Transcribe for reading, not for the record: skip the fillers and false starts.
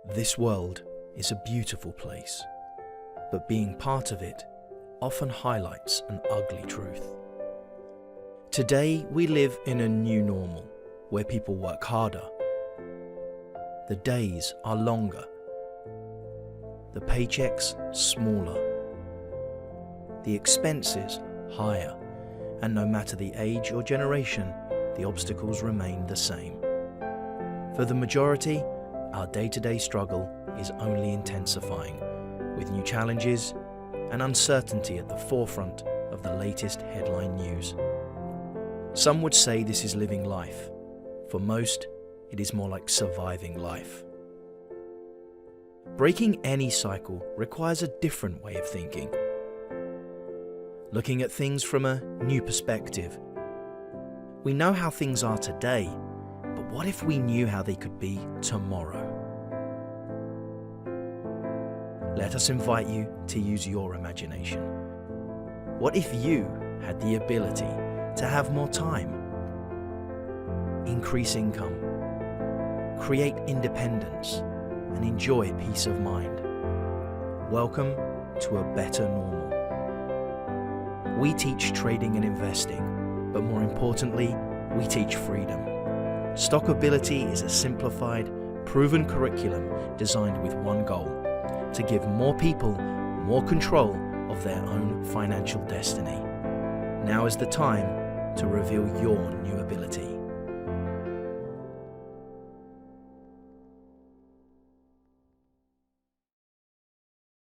This world is a beautiful place, but being part of it often highlights an ugly truth. Today we live in a new normal where people work harder. The days are longer. The paychecks smaller. The expenses higher. And no matter the age or generation, the obstacles remain the same. For the majority, our day-to-day struggle is only intensifying, with new challenges and uncertainty at the forefront of the latest headline news. Some would say this is living life. For most, it is more like surviving life. Breaking any cycle requires a different way of thinking. Looking at things from a new perspective. We know how things are today, but what if we knew how they could be tomorrow? Let us invite you to use your imagination. What if you had the ability to have more time, increase income, create independence, and enjoy peace of mind? Welcome to a better normal. We teach trading and investing, but more importantly, we teach freedom. StockAbility is a simplified, proven curriculum designed with one goal: to give more people more control of their own financial destiny. Now is the time to reveal your new ability.